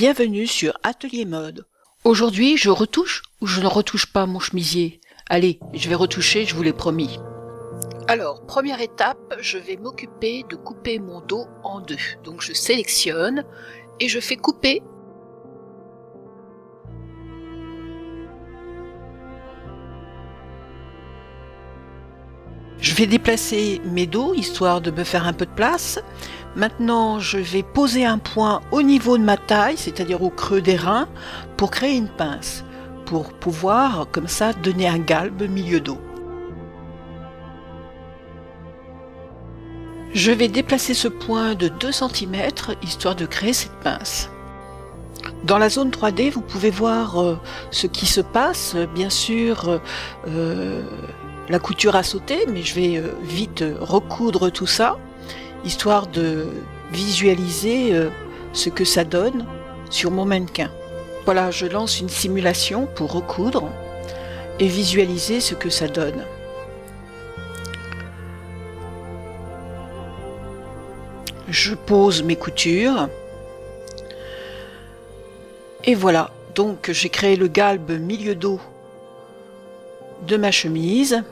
Bienvenue sur Atelier Mode. Aujourd'hui, je retouche ou je ne retouche pas mon chemisier? Allez, je vais retoucher, je vous l'ai promis. Alors, première étape, je vais m'occuper de couper mon dos en deux. Donc je sélectionne et je fais couper. Je vais déplacer mes dos, histoire de me faire un peu de place. Maintenant, je vais poser un point au niveau de ma taille, c'est-à-dire au creux des reins, pour créer une pince, pour pouvoir, comme ça, donner un galbe milieu dos. Je vais déplacer ce point de 2 cm, histoire de créer cette pince. Dans la zone 3D, vous pouvez voir ce qui se passe. Bien sûr, la couture a sauté, mais je vais vite recoudre tout ça, histoire de visualiser ce que ça donne sur mon mannequin. Voilà, je lance une simulation pour recoudre et visualiser ce que ça donne. Je pose mes coutures. Et voilà, donc j'ai créé le galbe milieu dos de ma chemise.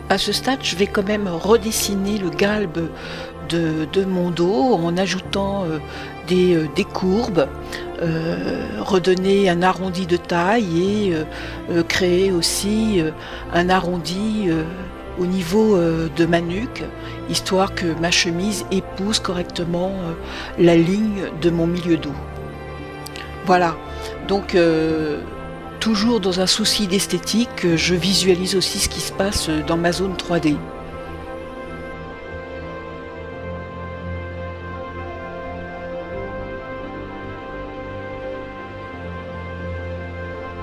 À ce stade, je vais quand même redessiner le galbe de mon dos en ajoutant des courbes, redonner un arrondi de taille et créer aussi un arrondi au niveau de ma nuque, histoire que ma chemise épouse correctement la ligne de mon milieu dos. Voilà, donc toujours dans un souci d'esthétique, je visualise aussi ce qui se passe dans ma zone 3D.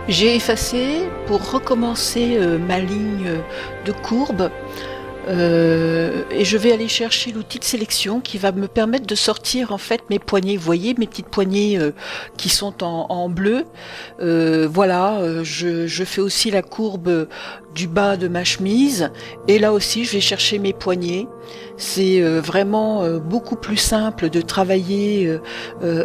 J'ai effacé pour recommencer ma ligne de courbe et je vais aller chercher l'outil de sélection qui va me permettre de sortir en fait mes poignées. Vous voyez mes petites poignées qui sont en bleu. Voilà, je fais aussi la courbe du bas de ma chemise et là aussi je vais chercher mes poignées. C'est vraiment beaucoup plus simple de travailler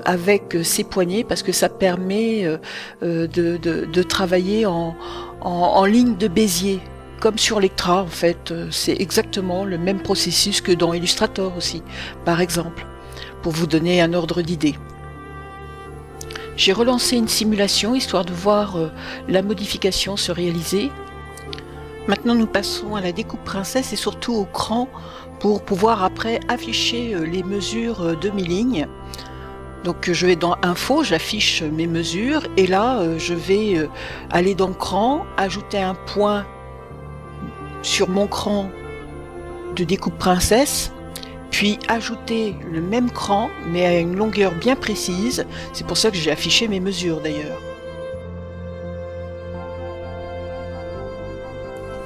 avec ces poignées parce que ça permet de travailler en ligne de Bézier. Comme sur Lectra, en fait, c'est exactement le même processus que dans Illustrator aussi, par exemple, pour vous donner un ordre d'idée. J'ai relancé une simulation, histoire de voir la modification se réaliser. Maintenant, nous passons à la découpe princesse et surtout au cran, pour pouvoir après afficher les mesures de mes lignes. Donc je vais dans Info, j'affiche mes mesures, et là, je vais aller dans Cran, ajouter un point sur mon cran de découpe princesse, puis ajouter le même cran mais à une longueur bien précise. C'est pour ça que j'ai affiché mes mesures d'ailleurs.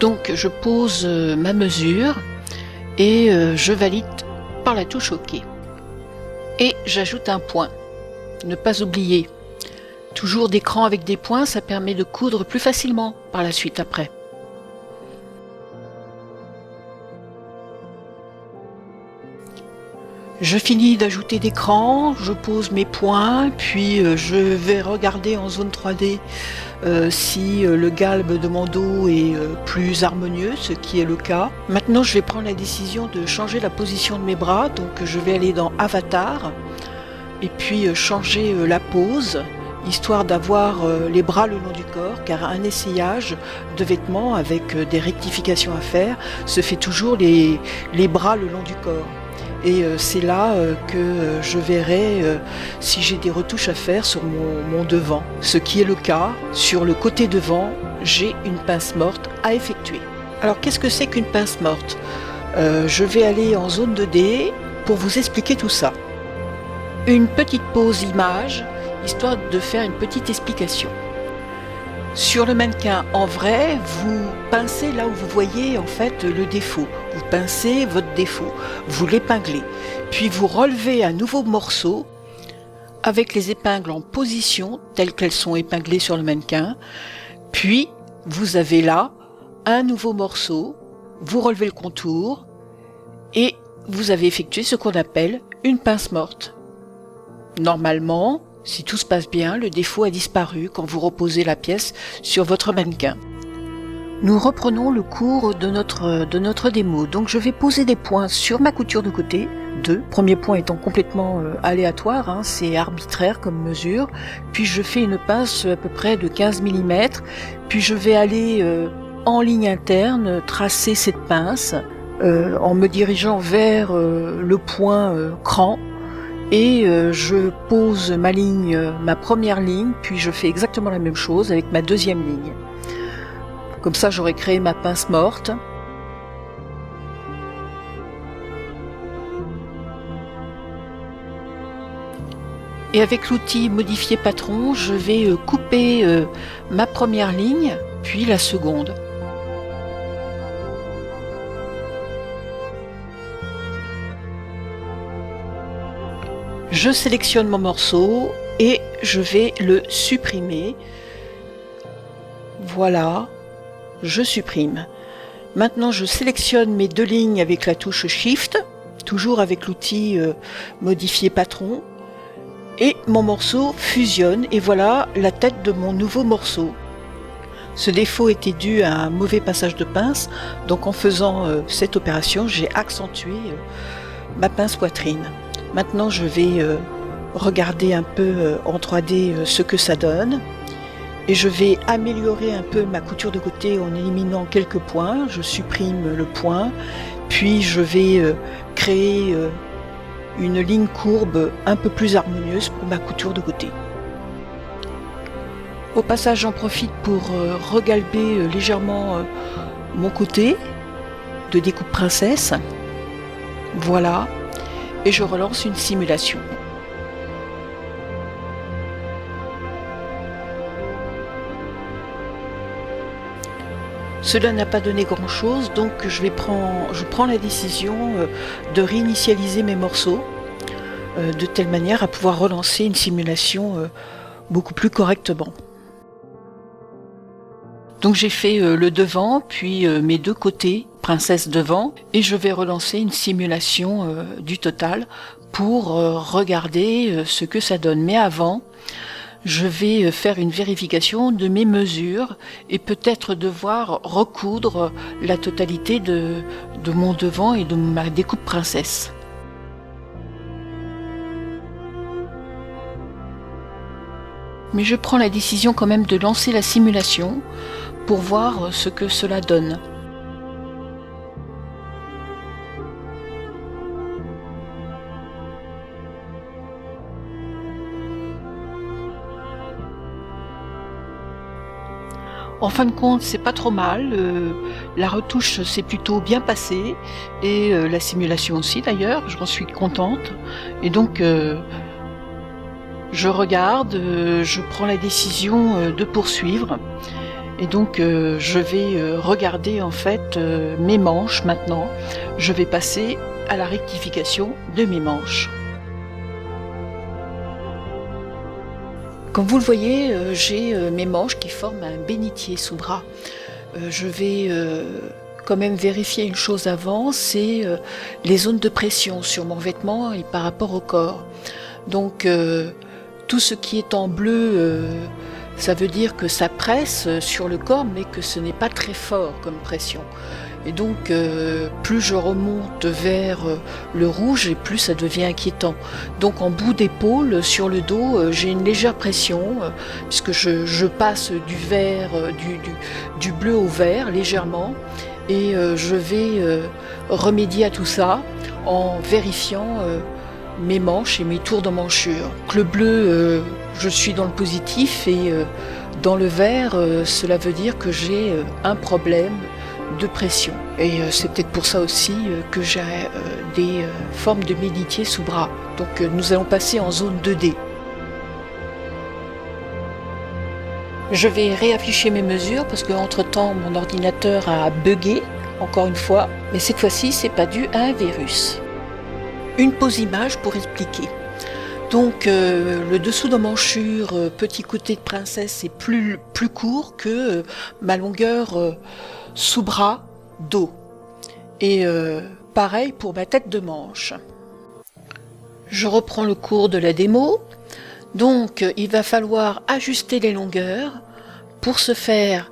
Donc je pose ma mesure et je valide par la touche OK. Et j'ajoute un point. Ne pas oublier. Toujours des crans avec des points, ça permet de coudre plus facilement par la suite après. Je finis d'ajouter des crans, je pose mes points, puis je vais regarder en zone 3D si le galbe de mon dos est plus harmonieux, ce qui est le cas. Maintenant, je vais prendre la décision de changer la position de mes bras, donc je vais aller dans Avatar, et puis changer la pose, histoire d'avoir les bras le long du corps, car un essayage de vêtements avec des rectifications à faire se fait toujours les bras le long du corps. Et c'est là que je verrai si j'ai des retouches à faire sur mon devant. Ce qui est le cas, sur le côté devant, j'ai une pince morte à effectuer. Alors qu'est-ce que c'est qu'une pince morte? Je vais aller en zone 2D pour vous expliquer tout ça. Une petite pause image, histoire de faire une petite explication. Sur le mannequin en vrai, vous pincez là où vous voyez en fait le défaut. Vous pincez votre défaut, vous l'épinglez, puis vous relevez un nouveau morceau avec les épingles en position telles qu'elles sont épinglées sur le mannequin. Puis vous avez là un nouveau morceau, vous relevez le contour et vous avez effectué ce qu'on appelle une pince morte. Normalement, si tout se passe bien, le défaut a disparu quand vous reposez la pièce sur votre mannequin. Nous reprenons le cours de notre démo. Donc je vais poser des points sur ma couture de côté, deux. Premier point étant complètement aléatoire, c'est arbitraire comme mesure. Puis je fais une pince à peu près de 15 mm. Puis je vais aller en ligne interne, tracer cette pince en me dirigeant vers le point cran. Et je pose ma première ligne, puis je fais exactement la même chose avec ma deuxième ligne. Comme ça, j'aurai créé ma pince morte. Et avec l'outil modifier patron, je vais couper ma première ligne, puis la seconde. Je sélectionne mon morceau et je vais le supprimer. Voilà, je supprime. Maintenant, je sélectionne mes deux lignes avec la touche Shift, toujours avec l'outil modifier patron. Et mon morceau fusionne et voilà la tête de mon nouveau morceau. Ce défaut était dû à un mauvais passage de pince, donc en faisant cette opération, j'ai accentué ma pince poitrine. Maintenant, je vais regarder un peu en 3D ce que ça donne. Et je vais améliorer un peu ma couture de côté en éliminant quelques points. Je supprime le point, puis je vais créer une ligne courbe un peu plus harmonieuse pour ma couture de côté. Au passage, j'en profite pour regalber légèrement mon côté de découpe princesse. Voilà. Et je relance une simulation. Cela n'a pas donné grand chose, donc je prends la décision de réinitialiser mes morceaux de telle manière à pouvoir relancer une simulation beaucoup plus correctement. Donc j'ai fait le devant, puis mes deux côtés, princesse devant, et je vais relancer une simulation du total pour regarder ce que ça donne. Mais avant, je vais faire une vérification de mes mesures et peut-être devoir recoudre la totalité de mon devant et de ma découpe princesse. Mais je prends la décision quand même de lancer la simulation pour voir ce que cela donne. En fin de compte, c'est pas trop mal, la retouche s'est plutôt bien passée, et la simulation aussi d'ailleurs, j'en suis contente. Et donc, je regarde, je prends la décision de poursuivre, et donc je vais regarder en fait mes manches maintenant. Je vais passer à la rectification de mes manches. Comme vous le voyez, j'ai mes manches qui forment un bénitier sous bras. Je vais quand même vérifier une chose avant, c'est les zones de pression sur mon vêtement et par rapport au corps. Donc tout ce qui est en bleu, ça veut dire que ça presse sur le corps, mais que ce n'est pas très fort comme pression. Et donc plus je remonte vers le rouge et plus ça devient inquiétant. Donc en bout d'épaule, sur le dos, j'ai une légère pression puisque je passe du vert, du bleu au vert légèrement, et je vais remédier à tout ça en vérifiant mes manches et mes tours d'emmanchure. Donc le bleu, je suis dans le positif, et dans le vert, cela veut dire que j'ai un problème de pression. Et c'est peut-être pour ça aussi que j'ai des formes de bénitier sous bras. Donc nous allons passer en zone 2D. Je vais réafficher mes mesures parce que entre temps mon ordinateur a bugué encore une fois, mais cette fois-ci c'est pas dû à un virus. Une pause image pour expliquer. Donc le dessous d'emmanchure petit côté de princesse est plus court que ma longueur sous bras dos. Et pareil pour ma tête de manche. Je reprends le cours de la démo. Donc il va falloir ajuster les longueurs. Pour ce faire,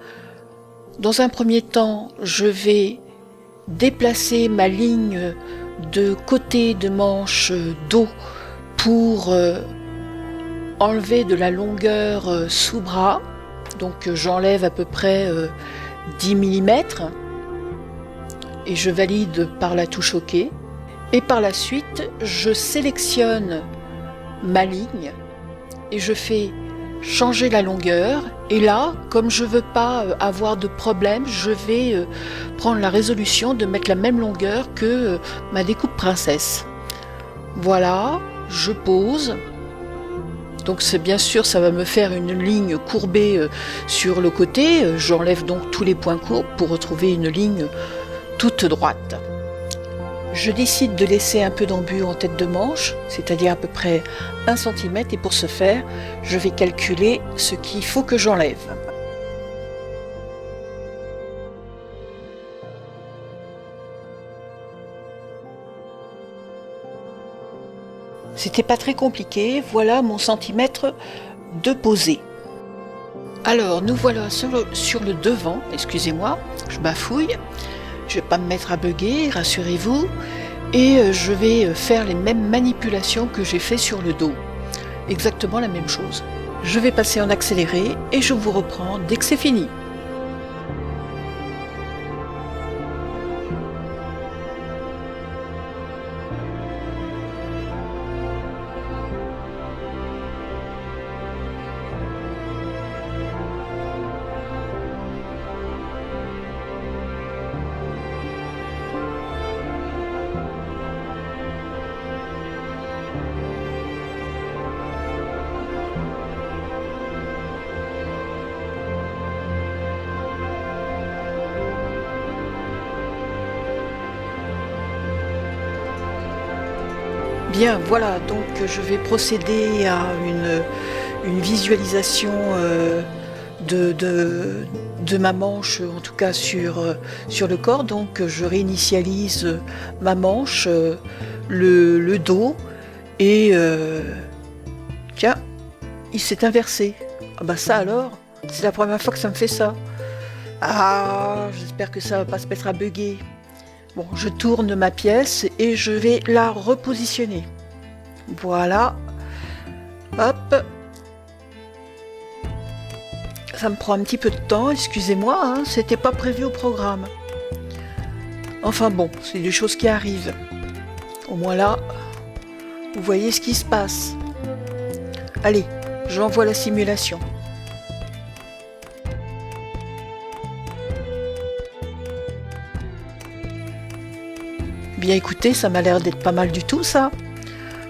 dans un premier temps, je vais déplacer ma ligne de côté de manche dos pour enlever de la longueur sous bras. Donc j'enlève à peu près 10 mm et je valide par la touche OK. Et par la suite, je sélectionne ma ligne et je fais changer la longueur. Et là, comme je ne veux pas avoir de problème, je vais prendre la résolution de mettre la même longueur que ma découpe princesse. Voilà, je pose. Donc c'est bien sûr, ça va me faire une ligne courbée sur le côté. J'enlève donc tous les points courbes pour retrouver une ligne toute droite. Je décide de laisser un peu d'embu en tête de manche, c'est-à-dire à peu près 1 cm, et pour ce faire, je vais calculer ce qu'il faut que j'enlève. C'était pas très compliqué, voilà mon centimètre de posé. Alors nous voilà sur le devant, excusez-moi, je bafouille. Je ne vais pas me mettre à bugger, rassurez-vous, et je vais faire les mêmes manipulations que j'ai fait sur le dos. Exactement la même chose. Je vais passer en accéléré et je vous reprends dès que c'est fini. Bien, voilà, donc je vais procéder à une visualisation de ma manche, en tout cas sur le corps. Donc je réinitialise ma manche, le dos, et tiens, il s'est inversé. Ah bah ça alors, c'est la première fois que ça me fait ça. Ah, j'espère que ça va pas se mettre à bugger. Bon, je tourne ma pièce et je vais la repositionner. Voilà. Hop. Ça me prend un petit peu de temps, excusez-moi, hein, c'était pas prévu au programme. Enfin bon, c'est des choses qui arrivent. Au moins là, vous voyez ce qui se passe. Allez, j'envoie la simulation. Bien écoutez, ça m'a l'air d'être pas mal du tout ça.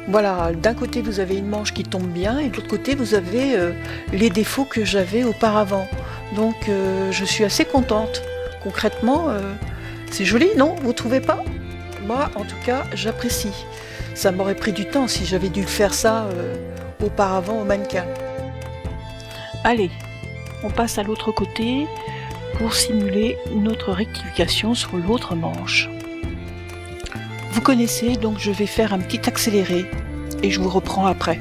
Voilà, d'un côté vous avez une manche qui tombe bien et de l'autre côté vous avez les défauts que j'avais auparavant. Donc je suis assez contente. Concrètement, c'est joli, non? Vous trouvez pas? Moi en tout cas j'apprécie. Ça m'aurait pris du temps si j'avais dû faire ça auparavant au mannequin. Allez, on passe à l'autre côté pour simuler notre rectification sur l'autre manche. Vous connaissez, donc je vais faire un petit accéléré et je vous reprends après.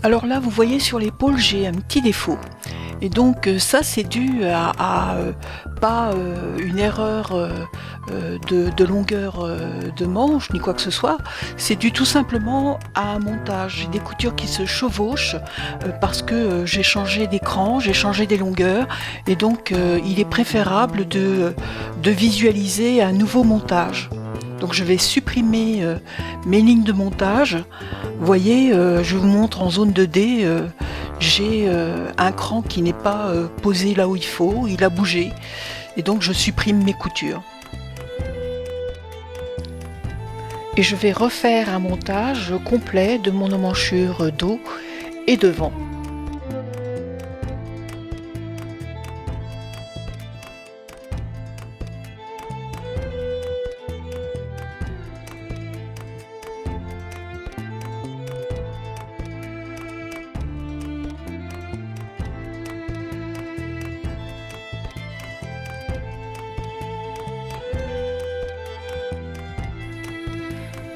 Alors là, vous voyez sur l'épaule, j'ai un petit défaut. Et donc ça, c'est dû à pas une erreur de longueur de manche, ni quoi que ce soit. C'est dû tout simplement à un montage. J'ai des coutures qui se chevauchent parce que j'ai changé d'écran, j'ai changé des longueurs. Et donc, il est préférable de visualiser un nouveau montage. Donc je vais supprimer mes lignes de montage. Vous voyez, je vous montre en zone 2D j'ai un cran qui n'est pas posé là où il faut, il a bougé, et donc je supprime mes coutures. Et je vais refaire un montage complet de mon emmanchure dos et devant.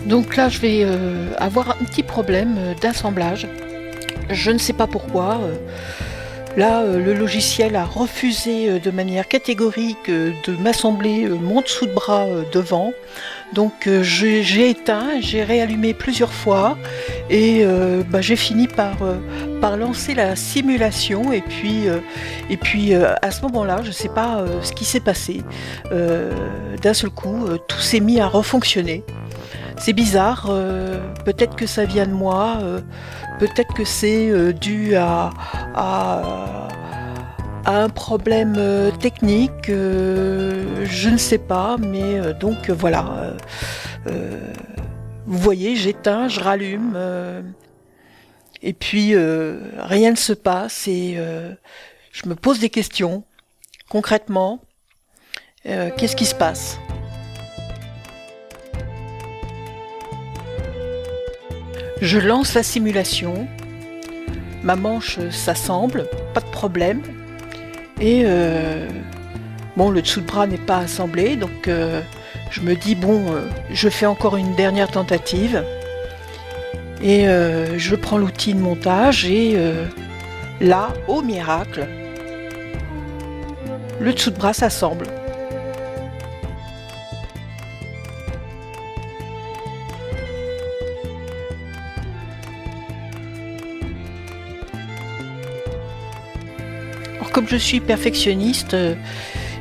Donc là, je vais avoir un petit problème d'assemblage. Je ne sais pas pourquoi. Là, le logiciel a refusé de manière catégorique de m'assembler mon dessous de bras devant. Donc j'ai éteint, j'ai réallumé plusieurs fois et j'ai fini par lancer la simulation. Et puis à ce moment-là, je ne sais pas ce qui s'est passé. D'un seul coup, tout s'est mis à refonctionner. C'est bizarre, peut-être que ça vient de moi, peut-être que c'est dû à un problème technique, je ne sais pas, mais donc voilà. Vous voyez, j'éteins, je rallume, et puis rien ne se passe, et je me pose des questions. Concrètement, qu'est-ce qui se passe ? Je lance la simulation, ma manche s'assemble, pas de problème, et le dessous de bras n'est pas assemblé, donc je me dis je fais encore une dernière tentative, et je prends l'outil de montage, et là, au miracle, le dessous de bras s'assemble. Comme je suis perfectionniste,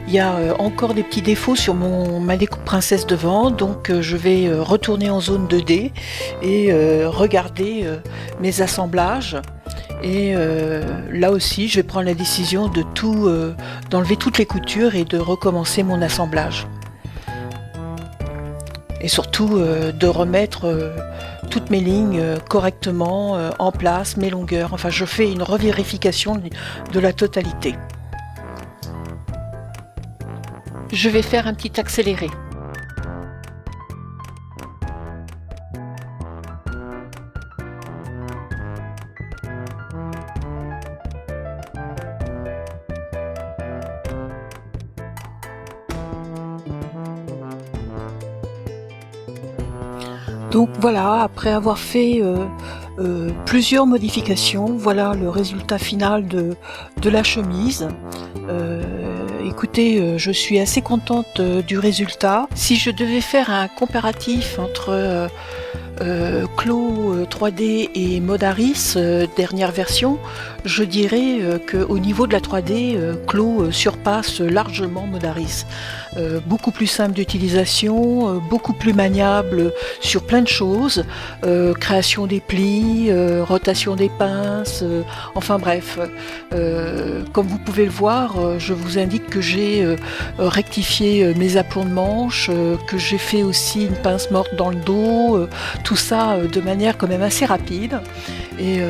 il y a encore des petits défauts sur ma découpe princesse devant, donc je vais retourner en zone 2D et regarder mes assemblages. Et là aussi, je vais prendre la décision d'enlever toutes les coutures et de recommencer mon assemblage. Et surtout de remettre toutes mes lignes correctement en place, mes longueurs. Enfin, je fais une revérification de la totalité. Je vais faire un petit accéléré. Donc voilà, après avoir fait plusieurs modifications, voilà le résultat final de la chemise. Écoutez, je suis assez contente du résultat. Si je devais faire un comparatif entre Clo 3D et Modaris, dernière version, je dirais qu'au niveau de la 3D, Clo surpasse largement Modaris. Beaucoup plus simple d'utilisation, beaucoup plus maniable sur plein de choses, création des plis, rotation des pinces, enfin bref. Comme vous pouvez le voir, je vous indique que j'ai rectifié mes aplombs de manches, que j'ai fait aussi une pince morte dans le dos, tout ça de manière quand même assez rapide. Et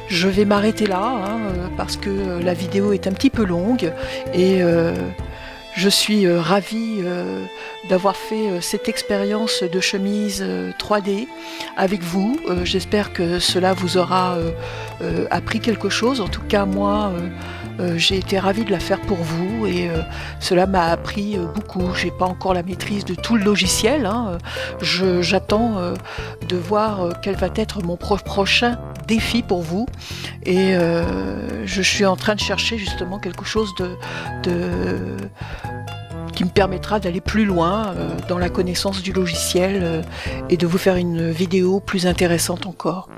je vais m'arrêter là parce que la vidéo est un petit peu longue et je suis ravie d'avoir fait cette expérience de chemise 3D avec vous. J'espère que cela vous aura appris quelque chose. En tout cas, moi, j'ai été ravie de la faire pour vous et cela m'a appris beaucoup. J'ai pas encore la maîtrise de tout le logiciel. J'attends de voir quel va être mon prochain défi pour vous et je suis en train de chercher justement quelque chose qui me permettra d'aller plus loin dans la connaissance du logiciel et de vous faire une vidéo plus intéressante encore.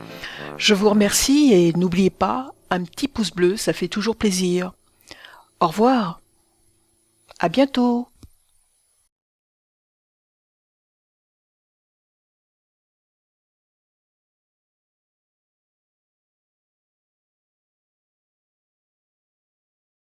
Je vous remercie et n'oubliez pas, un petit pouce bleu, ça fait toujours plaisir. Au revoir, à bientôt.